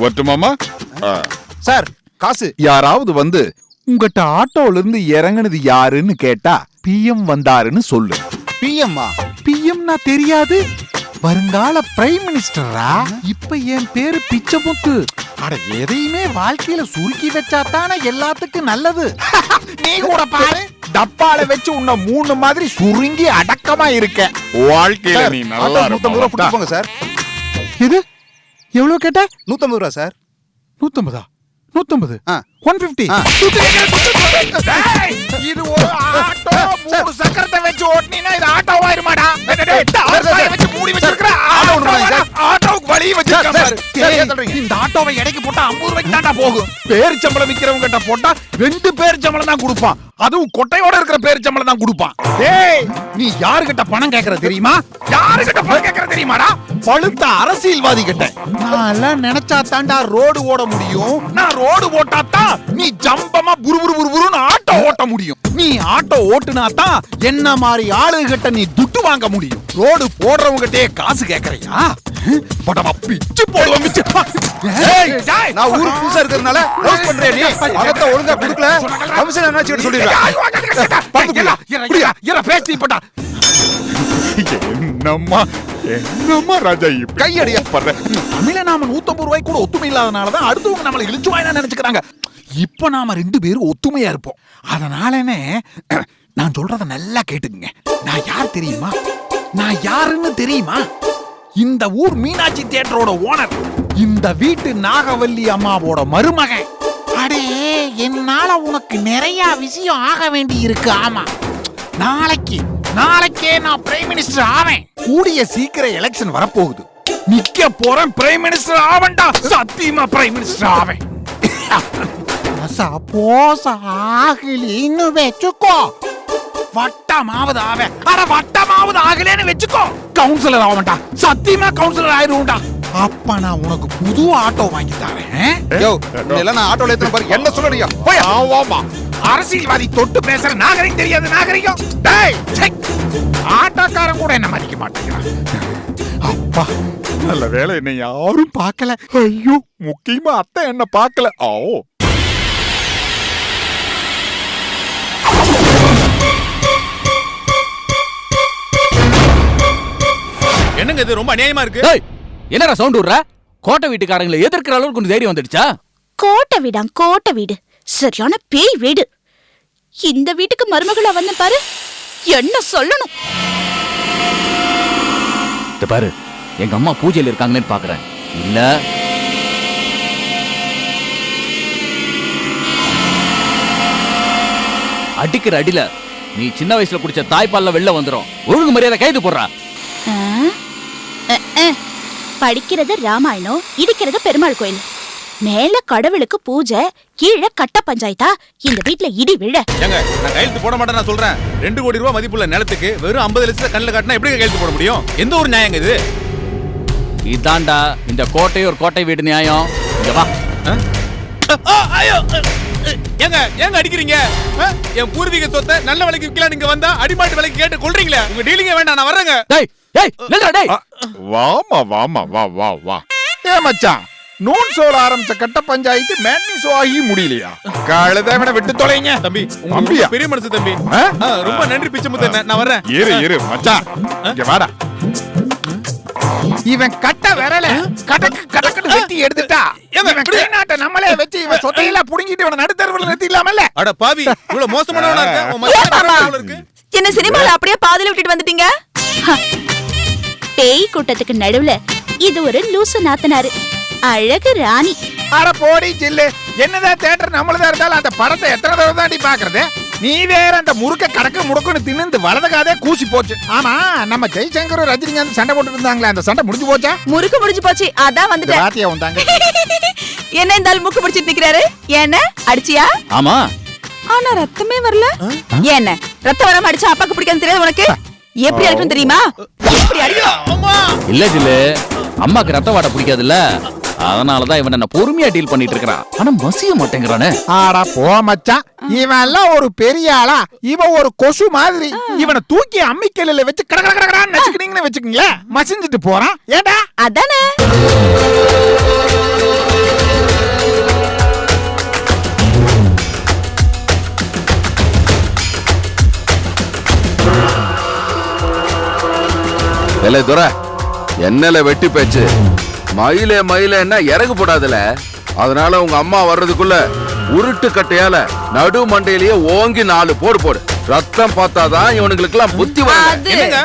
வரட்டுமாமா? Sir காசு. யாராவது வந்து உங்ககிட்ட ஆட்டோல இருந்து இறங்குனது யாருன்னு கேட்டா பிஎம் வந்தாருன்னு சொல்லு. பிஎம்மா? பிஎம்னா தெரியாது? வருங்கால பிரைம் மினிஸ்டரா? இப்ப என் பேரு பிச்சமுத்து. அட, எதையுமே வாழ்க்கையில சுருக்கி வச்சா தானே எல்லாத்துக்கும் நல்லது. நீ கூட பாரு, டப்பால வச்சு உன்ன 3 மாதிரி சுருங்கி அடக்கமா இருக்க. வாழ்க்கையில நீ நல்லா 150 ரூபா போங்க சார். இது எவ்வளவு கேட்ட? 150 ரூபா சார். 150? 150? 150? இது ஒரு ஆட்டோ. 3 சக்கரத்தை வச்சு ஓட்டினா இது ஆட்டோவா இருமாடா? வச்சு மூடி வச்சிருக்கிற ஆட்டோவுக்கு வழி வச்சிருக்காரு. இந்த ஆட்டோவை எடைக்கு போட்டா 50 ரூபாய்க்கு தான்டா போகும். பேரிச்சம்பளம் விக்கிறவங்க கிட்ட போட்டா 2 பேரிச்சம்பளம் தான் கொடுப்பான். அதுவும் கொட்டையோட இருக்கிற பேரிச்சம்பளம் தான் கொடுப்பான். டேய், நீ யாருகிட்ட பணம் கேக்குற தெரியுமா? யாருகிட்ட பணம் கேக்குற தெரியுமாடா? பழுத்த அரசியல்வாதி கிட்ட. நான் நினைச்சா தாண்டா ரோடு ஓட முடியும். நான் ரோடு ஓட்டா தான் நீ ஜம்பமா புருன்னு ஆட்டோ ஓட்ட முடியும். நீ ஆட்டோ ஓட்டுனா தான் என்ன மாதிரி ஆளுகிட்ட நீ துட்டு வாங்க முடியும். ரோடு போடுறவங்கிட்டே காசு கேக்குறியா? படமா பிச்சு போடுவோம். நான் ஊருக்கு புதுசா இருக்கிறதுனால ரோஸ் பண்றேன். நீ அதத்த ஒழுங்கா கொடுக்கல, கமிஷன் என்னாச்சு சொல்லிடுறேன். பேசி போட்டா என்னம்மா ராஜா கையடியா பண்ற. தமிழ நாம 150 ரூபாய்க்கு கூட ஒத்துமை இல்லாதனாலதான் அடுத்தவங்க நம்மளை இழிச்சு வாயினா நினைச்சுக்கிறாங்க. இப்ப நாம 2 பேரும் ஒத்துமையா இருப்போம். அதனாலனே நான் சொல்றத நல்லா கேட்டுக்குங்க. நான் யார் தெரியுமா? நான் யாருன்னு தெரியுமா? இந்த ஊர் மீனாட்சி தியேட்டரோட ஓனர், இந்த வீட்டு நாகவல்லி அம்மாவோட மருமகன். அடே, என்னால உனக்கு நிறைய விஷயம் ஆக வேண்டி இருக்கு. ஆமா, நாளைக்கே நான் பிரைம் மினிஸ்டர் ஆவேன். கூடிய சீக்கிரம் எலெக்ஷன் வரப்போகுது. நிக்க போறேன், பிரைம் மினிஸ்டர் ஆவேன்டா. சத்தியமா பிரைம் மினிஸ்டர் ஆவேன். சப்போஸ் ஆகலின்னு வெச்சுக்கோ, வட்டமாவது ஆவேன். அட, வட்டமாவது ஆகலேன்னு வெச்சுக்கோ, கவுன்சிலர் ஆவேன்டா. சத்தியமா கவுன்சிலர் ஆயிருவேன்டா. அப்ப நான் உனக்கு புது ஆட்டோ வாங்கி தரேன். நான் ஆட்டோல ஏத்துற பாரு. என்ன சொல்றீங்க? போய். ஆமாமா, அரசியல்வாதி தொட்டு பேசுற நாகரிகம் தெரியாது. நாகரிகம். டேய், ஆட்டோக்காரன் கூட என்ன மதிக்க மாட்டேங்கிறான். அப்பா, நல்ல வேளை என்ன யாரும் பார்க்கல. ஐயோ, முக்கியமா அத்தை என்ன பார்க்கல. என்னங்க இது ரொம்ப அநியாயமா இருக்கு. என்னடா சவுண்ட் விடுற? கோட்டை வீட்டுக்காரங்களை எதிர்க்கிற அளவுக்கு கொஞ்சம் தைரியம் வந்துடுச்சா? கோட்டை வீடு சரியான பேய் வீடு. இந்த வீட்டுக்கு மருமகளா வந்த பாரு, என்ன சொல்லணும்? பாரு, எங்க அம்மா பூஜையில் இருக்காங்கன்னு பாக்குறேன். இல்ல அடிக்கிற அடியில நீ சின்ன வயசுல குடிச்ச தாய்ப்பால்ல வெளில வந்துரும். ஒழுங்கு மரியாதை கைது போடுறா. படிக்கிறது ராமாயணம், இடிக்கிறது பெருமாள் கோயில். மேல கடவுளுக்கு பூஜை, கீழே கட்ட பஞ்சாயத்தா? இந்த வீட்ல இடி விழ. ஏங்க, நான் கையெழுத்து போட மாட்டேன். நான் சொல்றேன், 2 கோடி ரூபாய் மதிப்புள்ள நிலத்துக்கு வெறும் 50 லட்சத்தை கண்ணில் காட்டினா எப்படி கையெழுத்து போட முடியும்? எந்த ஒரு நியாயங்க இது? இதாண்டா இந்த கோட்டை ஒரு கோட்டை வீடு நியாயம். இங்க வா. ஏங்க அடிக்கிறீங்க? என் பூர்வீக சொத்தை நல்ல விலைக்கு விற்கலாம். நீங்க வந்தா அடிமாட்டு விலைக்கு கேட்டு கொள்றீங்களே. உங்க டீலிங்க வேண்டாம், நான் வர்றேங்க. வா. ஏ மச்சான், நூன் சோட ஆரம்பிச்ச கட்ட பஞ்சாயத்து மேட்னி சோ ஆகி முடியலையா? கழுதைவனை விட்டு தொலைங்க தம்பி. உங்க பெரிய மனசு தம்பி. ரொம்ப நன்றி பிச்சமுத்து. நான் வர்றேன். இரு மச்சான், இங்க வாடா. இவன் கட்ட விரல கடக்குன்னு வெட்டி எடுத்துட்டா. நாட்டை நம்மளே வச்சு இவன் சொத்தையெல்லாம் புடுங்கிட்டு இவனை நடுத்தருவில் நிறுத்திடலாமல்ல? அட பாவி, இவ்வளவு மோசமானவனா இருக்க? என்ன சினிமால அப்படியே பாதியில விட்டுட்டு வந்துட்டீங்க? பேய் கூட்டத்துக்கு நடுவுல இது ஒரு லூசு நாத்தனாரு, அழகு ராணி. அட போடி சில்லு, என்னதான் தியேட்டர் நம்மளதா இருந்தாலும் அந்த படத்தை எத்தனை தடவை தாண்டி பாக்குறது? நீ வேற அந்த முறுக்க கடக்கு முடுக்குன்னு தின்னு வலதுக்காதே கூசி போச்சு. ஆமா, நம்ம ஜெய்சங்கரும் ரஜினிகாந்த் சண்டை போட்டு இருந்தாங்களே, அந்த சண்டை முடிஞ்சு போச்சா? முறுக்கு முடிஞ்சு போச்சு, அதான் வந்துட்டேன். ராத்தியா வந்தாங்க. என்ன இந்த ஆள் முக்கு பிடிச்சிட்டு நிக்கிறாரு? என்ன அடிச்சியா? ஆமா. ஆனா ரத்தமே வரல. என்ன ரத்தம் வராம அடிச்சா அப்பாக்கு பிடிக்காது தெரியாது உனக்கு? எப்படி அடிக்கும் தெரியுமா? எப்படி அடிக்கும்? இல்ல ஜில்லு, அம்மாக்கு ரத்த வாடை பிடிக்காதுல்ல, அதனாலதான் இவன் என்ன பொறுமையா டீல் பண்ணிட்டு இருக்கிறான். ஆனா மசிய மாட்டேங்கிறானே. ஆடா போ மச்சான், இவன் எல்லாம் ஒரு பெரிய ஆளா? இவன் ஒரு கொசு மாதிரி. இவனை தூக்கி அம்மிக்கல்ல வச்சு கடகடகடன்னு வச்சுக்கிட்டீங்கன்னு வச்சுக்கீங்களேன், மசிஞ்சிட்டு போறான். ஏடா அதானே துரை, என்னல வெட்டி பேச்சு. மயிலே என்ன இறகு போடாதுல. அதனால உங்க அம்மா வர்றதுக்குள்ள உருட்டு கட்டையால நடு மண்டையிலேயே ஓங்கி 4 போடு. ரத்தம் பார்த்தாதான் இவனுங்களுக்கு எல்லாம் புத்தி வரும். என்னங்க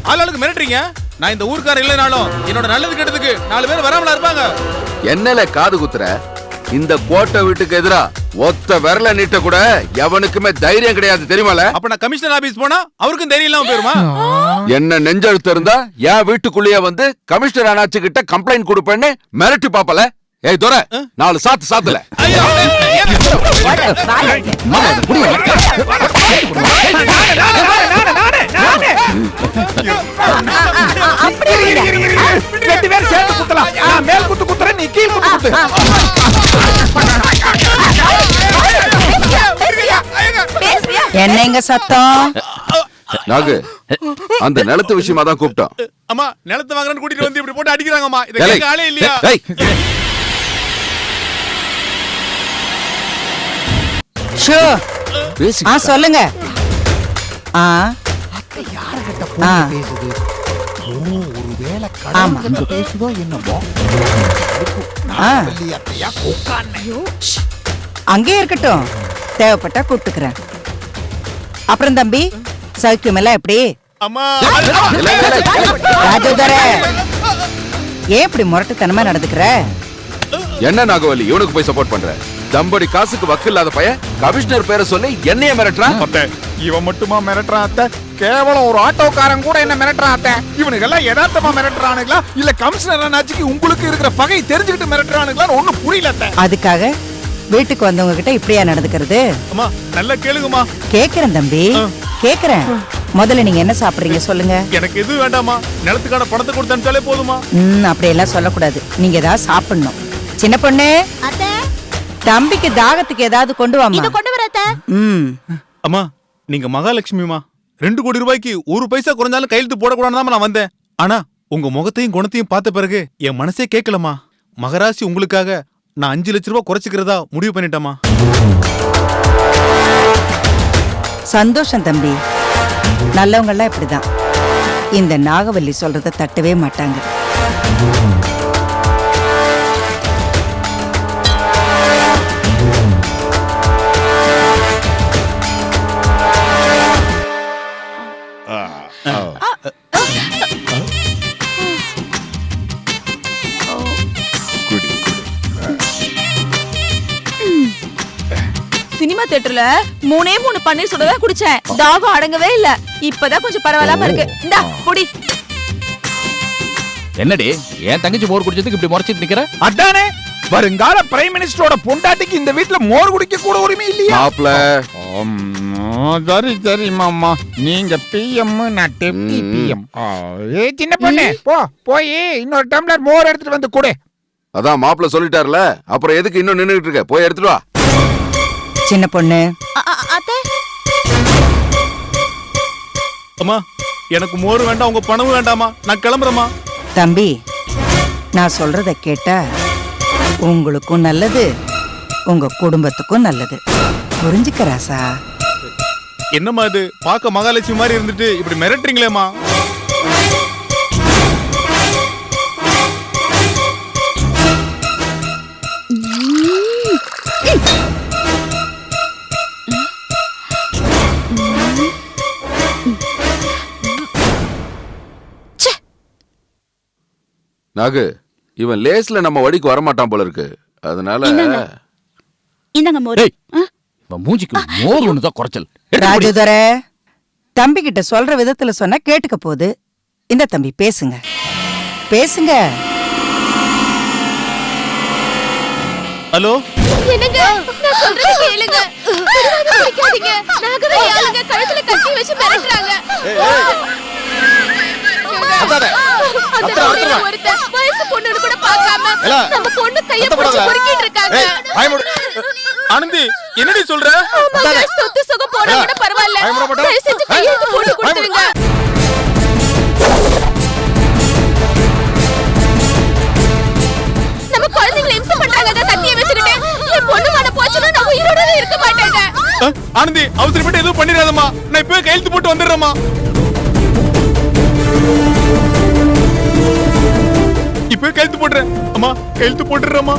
ஆளாளுக்கு மிரட்டுறீங்க? நான் இந்த ஊர்க்கார இல்லைனாலும் என்னோட நல்லது கெட்டதுக்கு 4 பேர் வராமலா இருப்பாங்க. என்னல காது குத்துற? இந்த கோட்டை வீட்டுக்கு எதிரா ஒத்த விரல நீட்ட கூட எவனுக்குமே தைரியம் கிடையாது, தெரியுமால? அப்ப நான் கமிஷனர் ஆபீஸ் போனா அவருக்கும் தைரியம் இல்லாம போயிருமா? என்ன நெஞ்செழுத்து இருந்தா என் வீட்டுக்குள்ளேயே வந்து கமிஷனர் அண்ணாச்சி கிட்ட கம்ப்ளைண்ட் கொடுப்பேன்னு மிரட்டி பாப்பல. ஏய் துரை, 4 சாத்துல ஐயோ, ரெண்டு பேரும் சேர்ந்து குத்தலாம். நான் மேல் குத்து குத்துறேன், நீ கீழ் குத்து குத்து. என்னங்க சத்தம்? நாகு, அந்த நிலத்து விஷயமா தான் கூப்பிட்டோம். அம்மா நிலத்தை வாங்குறேன்னு கூட்டிட்டு வந்து இப்படி போட்டு அடிக்கிறாங்கம்மா. இத கேட்க ஆளே இல்லையா? ஷோ, சொல்லுங்க. ஆ யாருகிட்ட ஆ. போய் பேசுது? ஓ, ஒருவேளை கடவுள்கிட்ட பேசுதோ என்னமோ. வெள்ளியத்தையா கொக்கானே. அங்கே இருக்கட்டும், தேவைப்பட்டா கூப்பிட்டுக்கிறேன். அப்புறம் தம்பி, சௌக்கியம் எல்லாம் எப்படி? அம்மா ராஜோதர, ஏன் இப்படி முரட்டுத்தனமா நடந்துக்கிற? என்ன நாகவல்லி இவனுக்கு போய் சப்போர்ட் பண்ற? தம்படி காசுக்கு வக்கு இல்லாத பையன் கமிஷனர் பேரை சொல்லி என்னைய மிரட்டுறான். அத்தை, இவன் மட்டுமா மிரட்டுறான் அத்தை? கேவலம் ஒரு ஆட்டோக்காரன் கூட என்ன மிரட்டுறான் அத்தை. இவனுக்கு எல்லாம் யதார்த்தமா மிரட்டுறானுங்களா இல்ல கமிஷனர் அண்ணாச்சிக்கு உங்களுக்கு இருக்கிற பகை தெரிஞ்சுக்கிட்டு மிரட்டுறானுங்களான்னு ஒண்ணும் புரியல அத்தை. அதுக்காக வீட்டுக்கு வந்தவங்க கிட்ட இப்படியா நடந்துக்கிறது? அம்மா நல்லா கேளுங்கம்மா. கேக்குறேன் தம்பி, கேக்குறேன். முதல்ல நீங்க என்ன சாப்பிடுறீங்க சொல்லுங்க. எனக்கு எதுவும் வேண்டாமா, நிலத்துக்கான பணத்தை கொடுத்து அனுப்பிச்சாலே போதுமா? அப்படியெல்லாம் சொல்லக்கூடாது. நீங்க ஏதாவது சாப்பிடணும். சின்ன பொண்ணு, அத்தை, தம்பிக்கு தாகத்துக்கு ஏதாவது கொண்டு வாமா. இத கொண்டு வர அத்தை. அம்மா நீங்க மகாலட்சுமிமா. 2 கோடி ரூபாய்க்கு 1 பைசா குறைஞ்சாலும் கையெழுத்து போடக்கூடாதுதான் நான் வந்தேன். ஆனா உங்க முகத்தையும் குணத்தையும் பார்த்த பிறகு என் மனசே கேட்கலமா. மகராசி உங்களுக்காக நான் 5 லட்சம் ரூபாய் குறைச்சிக்கிறதா முடிவு பண்ணிட்டேமா. சந்தோஷம் தம்பி. நல்லவங்க எல்லாம் இப்படிதான். இந்த நாகவல்லி சொல்றத தட்டவே மாட்டாங்க. சினிமா தியேட்டர்ல 3 பன்னீர் சுடவே குடிச்சேன். தாகம் அடங்கவே இல்ல. இப்பதான் கொஞ்சம் பரவாயில்லாம இருக்கு. இந்தா குடி. என்னடி என் தங்கச்சி மோர் குடிச்சதுக்கு இப்படி முறைச்சிட்டு நிக்கிற? அதானே, வருங்கால பிரைம் மினிஸ்டரோட பொண்டாட்டிக்கு இந்த வீட்ல மோர் குடிக்க கூட உரிமை இல்லையா? மாப்ள, சரி சரி மாமா, நீங்க பிஎம் நான் டெப்டி பிஎம். சின்ன பொண்ணு, போய் இன்னொரு டம்ளர் மோர் எடுத்துட்டு வந்து கொடு. அதான் மாப்ள சொல்லிட்டார்ல, அப்புறம் எதுக்கு இன்னும் நின்னுட்டு இருக்க? போய் எடுத்துட்டு வா. சின்ன பொண்ணு, அத்தை, அம்மா எனக்கு மோர் வேண்டாம், உங்க பணமும் வேண்டாமா. நான் கிளம்புறேம்மா. தம்பி, நான் சொல்றத கேட்டா உங்களுக்கும் நல்லது, உங்க குடும்பத்துக்கும் நல்லது. புரிஞ்சுக்க ராசா. என்னம்மா இது, பார்க்க மகாலட்சுமி மாதிரி இருந்துட்டு இப்படி மிரட்டுறீங்களேம்மா. நாகு, இவன் லேஸ்ல நம்ம வடிக்கு வரமாட்டான் போல இருக்கு. அதனால இந்தங்க மோர். இவன் மூஞ்சிக்கு மோர் ஒண்ணுதான் குறைச்சல். ராஜதுரை, தம்பி கிட்ட சொல்ற விதத்துல சொன்னா கேட்டுக்க போகுது. இந்த தம்பி பேசுங்க, பேசுங்க. ஹலோ, என்னங்க, நான் சொல்றத கேளுங்க. பிடிவாதம் பிடிக்காதீங்க. நாகவே ஆளுங்க கழுத்துல கட்டி வச்சு மிரட்டுறாங்க. கத்தாத. அந்த கத்துறா, ரவுடில கத்துறா. ஒருத்தன் வயசு பொண்ணுன்னு கூட பார்க்காம ஏல, நம்ம பொண்ணு கைய கத்தப்படாத. பிடிச்சு பொறுக்கிட்டு இருக்காங்க. ஏய், வாய மூடு. ஆனந்தி என்னடி சொல்ற ஆமாங்க, சொத்து சுகம் போனா கூட பரவாயில்ல. வாய மூட மாட்டா? தயவு செஞ்சு கையெழுத்து போட்டு வாய மூடு. கொடுத்துருங்க. நம்ம குழந்தைங்களை இம்சை பண்றாங்க கத்திய வச்சுக்கிட்டு. என் பொண்ணு மன போச்சுன்னா நான் உயிரோட இருக்க மாட்டேங்க. ஆனந்தி அவசரப்பட்டு எதுவும் பண்ணிடாதம்மா, நான் இப்பவே கையெழுத்து போட்டு வந்துடுறேம்மா. இப்பவே கையெழுத்து போடுறேன் அம்மா, கையெழுத்து போட்டுடுறேம்மா.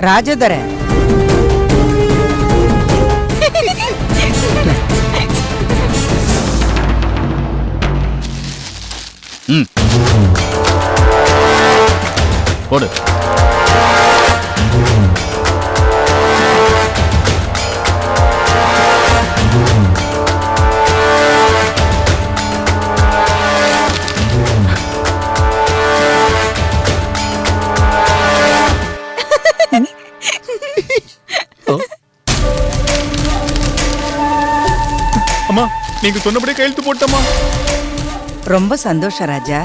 ராஜதர போடு. அம்மா நீங்க சொன்னபடி கையெழுத்து போட்டம்மா. ரொம்ப சந்தோஷம் ராஜா.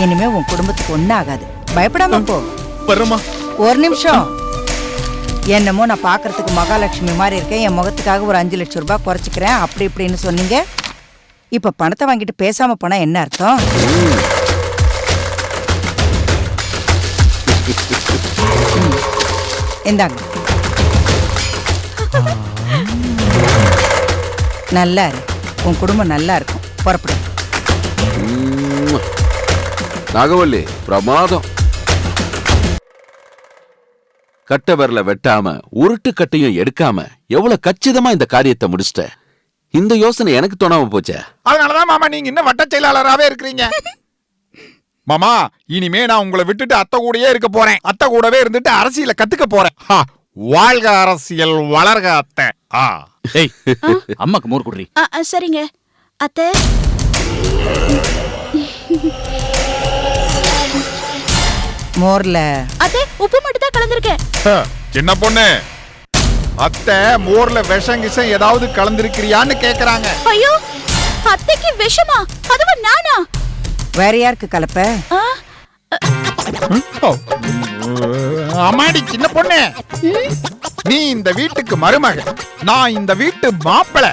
இனிமே உன் குடும்பத்துக்கு ஒன்னும் ஆகாது, பயப்படாம போ. வர்றேம்மா. ஒரு நிமிஷம். என்னமோ நான் பாக்குறதுக்கு மகாலட்சுமி மாதிரி இருக்கேன், என் முகத்துக்காக ஒரு 5 லட்சம் ரூபாய் குறைச்சிக்கிறேன் அப்படி இப்படின்னு சொன்னீங்க. இப்ப பணத்தை வாங்கிட்டு பேசாம போனா என்ன அர்த்தம்? இந்தாங்க. நல்லா இரு, உன் குடும்பம் நல்லா இருக்கும். புறப்படு. நாகவல்லி பிரமாதம். கட்ட விரல வெட்டாம உருட்டு கட்டையும் எடுக்காம எவ்வளவு கச்சிதமா இந்த காரியத்தை முடிச்சிட்ட. இந்த யோசனை எனக்கு தோணாம போச்சே. அதனாலதான் மாமா நீங்க இன்னும் வட்ட செயலாளராகவே இருக்கிறீங்க. மாமா இனிமே நான் உங்களை விட்டுட்டு அத்தை கூடயே இருக்க போறேன். அத்தை கூடவே இருந்துட்டு அரசியல கத்துக்க போறேன். வாழ்க அரசியல், வளர்க அத்தை. ஏய், அம்மாக்கு மோர் குடுறி. சரிங்க அத்தை. மோர்ல அத்தை உப்பு மட்டும் தான் கலந்துருக்கேன். சின்ன பொண்ணு, அத்தை மோர்ல விஷம் கிஷம் ஏதாவது கலந்திருக்கிறியான்னு கேக்குறாங்க. ஐயோ, அத்தைக்கு விஷமா? அதுவும் நானா? வேற யாருக்கு கலப்ப? அம்மாடி சின்ன பொண்ணு, நீ இந்த வீட்டுக்கு மருமக, நான் இந்த வீட்டு மாப்பிள.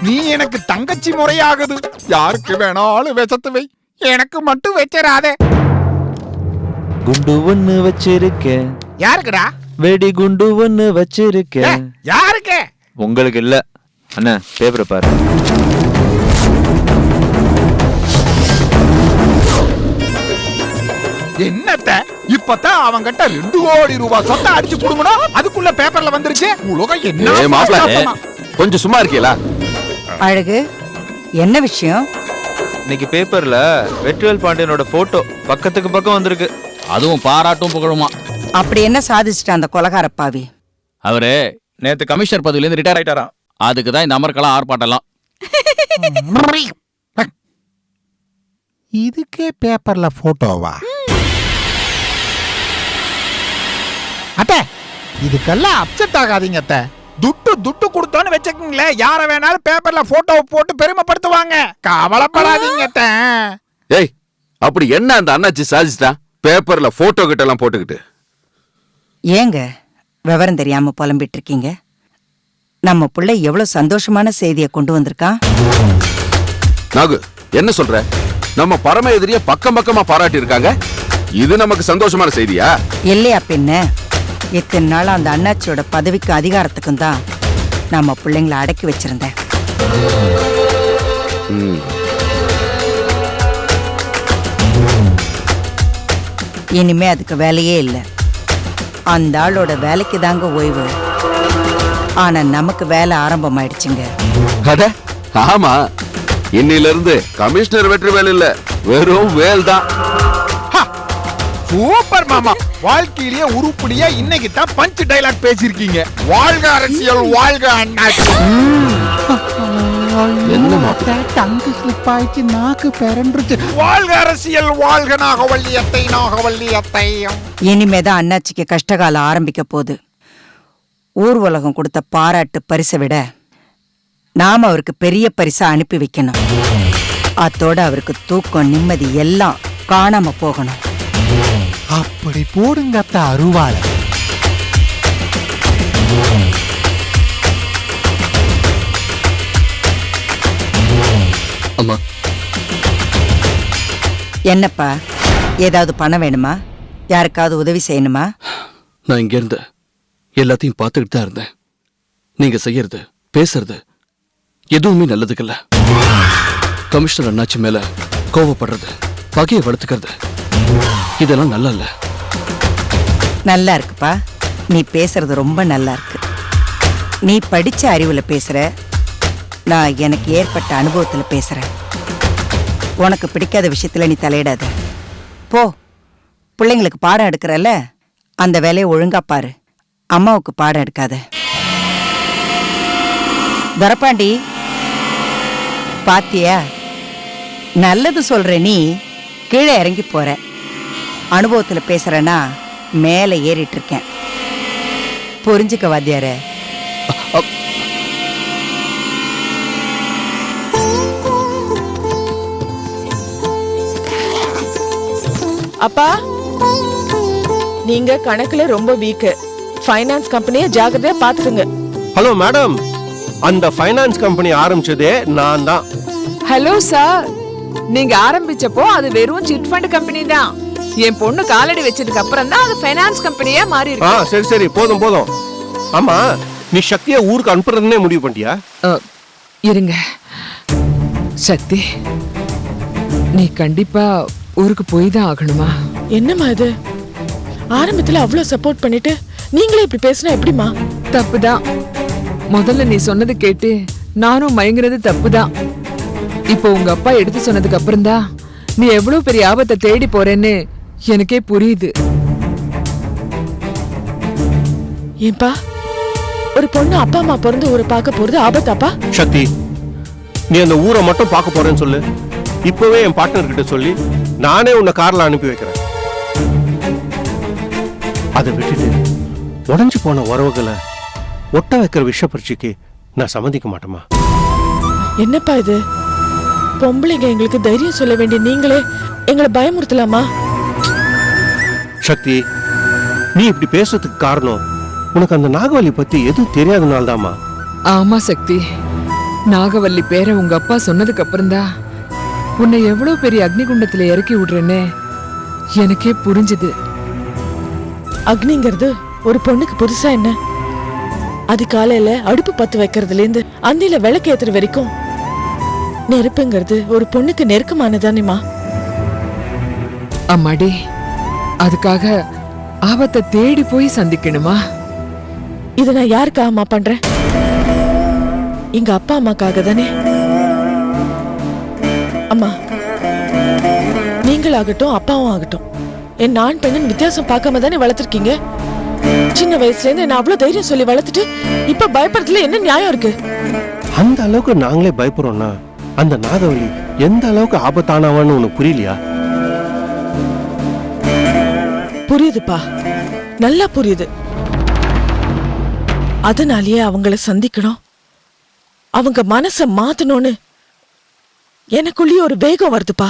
நீ எனக்கு தங்கச்சி முறையாகுது. யாருக்கு வேணாலும் விஷத்து வை, எனக்கு மட்டும் வச்சிடாதே. குண்டு ஒண்ணு வச்சிருக்கேன். யாருக்குடா? வெடி குண்டு ஒண்ணு வச்சிருக்கேன். யாருக்கு? உங்களுக்கு இல்ல அண்ணா, பேப்பரை பாரு. என்னத்த இப்பதான் அவங்கிட்ட 2 கோடி ரூபாய் சொத்தை அடிச்சு புடுங்கணும், அதுக்குள்ள பேப்பர்ல வந்துருச்சு. உலகம் என்ன மாப்பிள பாசமா. கொஞ்சம் சும்மா இருக்கீங்களா? அழகு, என்ன விஷயம்? இன்னைக்கு பேப்பர்ல வெற்றிவேல் பாண்டியனோட போட்டோ பக்கத்துக்கு பக்கம் வந்திருக்கு. அதுவும் பாராட்டும் புகழுமா. அப்படி என்ன சாதிச்சிட்ட அந்த கொலகார பாவி? அவரு நேத்து கமிஷனர் பதவியில இருந்து ரிட்டையர் ஆயிட்டாராம். அதுக்கு தான் இந்த அமர்க்கலாம் ஆர்ப்பாட்டலாம். இதுக்கே பேப்பர்ல போட்டோவா? அத்தை இதுக்கெல்லாம் அப்செட் ஆகாதீங்க அத்தை. துட்டு கொடுத்தோன்னு வச்சுக்கீங்களேன், யார வேணாலும் பேப்பர்ல போட்டோ போட்டு பெருமைப்படுத்துவாங்க. கவலைப்படாதீங்க அத்தை. ஏய், அப்படி என்ன அந்த அண்ணாச்சி சாதிச்சிட்டான்? பேப்பர்ல போட்டோ கிட்ட எல்லாம் போட்டுக்கிட்டு. ஏங்க விவரம் தெரியாம புலம்பிட்டு இருக்கீங்க? நம்ம பிள்ளை எவ்வளவு சந்தோஷமான செய்தியை கொண்டு வந்திருக்கான். நாகு என்ன சொல்ற? நம்ம பரம எதிரிய பக்கம் பக்கமா பாராட்டி இருக்காங்க. இது நமக்கு சந்தோஷமான செய்தியா? இல்லையா பின்ன? இத்தனை நாள் அந்த அண்ணாச்சியோட பதவிக்கு அதிகாரத்துக்கும் தான் நம்ம பிள்ளைங்களை அடக்கி வச்சிருந்தேன். இனிமே அதுக்கு வேலையே இல்லை. அந்த ஆளோட வேலைக்கு தாங்க ஓய்வு. ஆனா நமக்கு வேலை ஆரம்பமாயிடுச்சுங்க. அட ஆமா, இன்னில இருந்து கமிஷனர் வெற்றிவேல் இல்ல, வெறும் வேல் தான். சூப்பர் மாமா, வாழ்க்கையிலேயே உருப்படியா இன்னைக்கு தான் பஞ்ச் டைலாக் பேசிருக்கீங்க. வாழ்க அரசியல், வாழ்க அண்ணாச்சி. என்ன மாப்பிள்ளை? டங்கு ஸ்லிப் ஆயிடுச்சு, நாக்கு பெரண்டுச்சு. வாழ்க அரசியல், வாழ்க நாகவல்லியத்தை, நாகவல்லியத்தை. இனிமேதான் அண்ணாச்சிக்கு கஷ்டகாலம் ஆரம்பிக்க போகுது. ஊர் உலகம் கொடுத்த பாராட்டு பரிசை விட நாம அவருக்கு பெரிய பரிசா அனுப்பி வைக்கணும். அத்தோட அவருக்கு தூக்கம் நிம்மதி எல்லாம் காணாம போகணும். அப்படி போடுங்க அத்தை அருவாள. அம்மா, என்னப்பா, ஏதாவது பணம் வேணுமா? யாருக்காவது உதவி செய்யணுமா? நான் இங்க இருந்து எல்லாத்தையும் பார்த்துக்கிட்டு தான் இருந்தேன். நீங்க செய்யறது பேசுறது எதுவுமே நல்லதுக்கல்ல. கமிஷனர் அண்ணாச்சி மேல கோவப்படுறது, பகையை வளர்த்துக்கிறது, இதெல்லாம் நல்லா இல்ல. நல்லா இருக்குப்பா, நீ பேசுறது ரொம்ப நல்லா இருக்கு. நீ படிச்ச அறிவுல பேசுற, நான் எனக்கு ஏற்பட்ட அனுபவத்துல பேசுறேன். உனக்கு பிடிக்காத விஷயத்துல நீ தலையிடாத. போ, பிள்ளைங்களுக்கு பாடம் எடுக்கிறல்ல, அந்த வேலையை ஒழுங்கா பாரு. அம்மாவுக்கு பாடம் எடுக்காத. துரப்பாண்டி, பாத்தியா, நல்லது சொல்ற நீ கீழே இறங்கி போற. அனுபவத்துல பேசுறேன்னா மேலே ஏறிட்டு இருக்கேன். புரிஞ்சுக்க வாத்தியாரே. அப்பா, நீங்க கணக்குல ரொம்ப வீக். ஃபைனான்ஸ் கம்பெனியை ஜாக்கிரதையா பாத்துக்குங்க. ஹலோ மேடம், அந்த ஃபைனான்ஸ் கம்பெனி ஆரம்பிச்சதே நான் தான். ஹலோ சார், நீங்க ஆரம்பிச்சப்போ அது வெறும் சிட் ஃபண்ட் கம்பெனி தான். என் பொண்ணு காலடி வச்சதுக்கு அப்புறம் தான் அது ஃபைனான்ஸ் கம்பெனியா மாறி இருக்கு. சரி சரி, போதும் போதும். ஆமா, நீ சக்தியை ஊருக்கு அனுப்புறதுன்னே முடிவு பண்ணிட்டியா? இருங்க சக்தி, நீ கண்டிப்பா ஊருக்கு போய் தான் ஆகணுமா? என்னம்மா இது, ஆரம்பத்துல அவ்வளவு சப்போர்ட் பண்ணிட்டு நீங்களே இப்படி பேசினா எப்படிமா? தப்புதான். முதல்ல நீ சொன்னது கேட்டு நானும் மயங்குறது தப்புதான். இப்போ உங்க அப்பா எடுத்து சொன்னதுக்கு அப்புறம் தான் நீ எவ்வளவு பெரிய ஆபத்தை தேடி போறேன்னு எனக்கே புரியுது. ஏன்பா, ஒரு பொண்ணு அப்பா அம்மா பிறந்து ஊரை பார்க்க போறது ஆபத்தாப்பா? சக்தி, நீ அந்த ஊரை மட்டும் பார்க்க போறேன்னு சொல்லு. இப்பவே என் பார்ட்னர் கிட்ட சொல்லி நானே உன்னை கார்ல அனுப்பி வைக்கிறேன். அதை விட்டுட்டு உடஞ்சு போன உறவுகளை ஒட்ட வைக்கிற விஷ பரீட்சைக்கு நான் சம்மதிக்க மாட்டேமா. என்னப்பா இது, பொம்பளைங்க எங்களுக்கு தைரியம் சொல்ல வேண்டிய நீங்களே எங்களை பயமுறுத்தலாமா? சக்தி, நீ இப்படி பேசுறதுக்கு காரணம் உனக்கு அந்த நாகவல்லி பத்தி எதுவும் தெரியாதனால்தாமா. ஆமா சக்தி, நாகவல்லி பேரை உங்க அப்பா சொன்னதுக்கு அப்புறம் தான் உன்னை எவ்வளவு பெரிய அக்னிகுண்டத்துல இறக்கி விடுறேன்னு எனக்கே புரிஞ்சுது. அக்னிங்கிறது ஒரு பொண்ணுக்கு புதுசா என்ன? அது காலையில அடுப்பு பத்து வைக்கிறதுல இருந்து அந்தியில விளக்கு ஏத்துற வரைக்கும் நெருப்புங்கிறது ஒரு பொண்ணுக்கு நெருக்கமானதானேமா? அம்மாடி, அதுக்காக ஆபத்தை தேடி போய் சந்திக்கணுமா? இத நான் யாருக்காகமா பண்றேன்? எங்க அப்பா அம்மாக்காக தானே. அம்மா, நீங்களாகட்டும் அப்பாவும் ஆகட்டும் என் நான் பெண்ணன் வித்தியாசம் பார்க்காம தானே வளர்த்திருக்கீங்க. சின்ன வயசுல இருந்து என்ன அவ்வளவு தைரியம் சொல்லி வளர்த்துட்டு இப்ப பயப்படுறதுல என்ன நியாயம் இருக்கு? அந்த அளவுக்கு நாங்களே பயப்படுறோம்னா அந்த நாகவல்லி எந்த அளவுக்கு ஆபத்தானவன்னு உனக்கு புரியலையா? புரியுதுப்பா, நல்லா புரியுது. அதனாலேயே அவங்கள சந்திக்கணும், அவங்க மனச மாத்தணும்னு எனக்குள்ளேயே ஒரு வேகம் வருதுப்பா.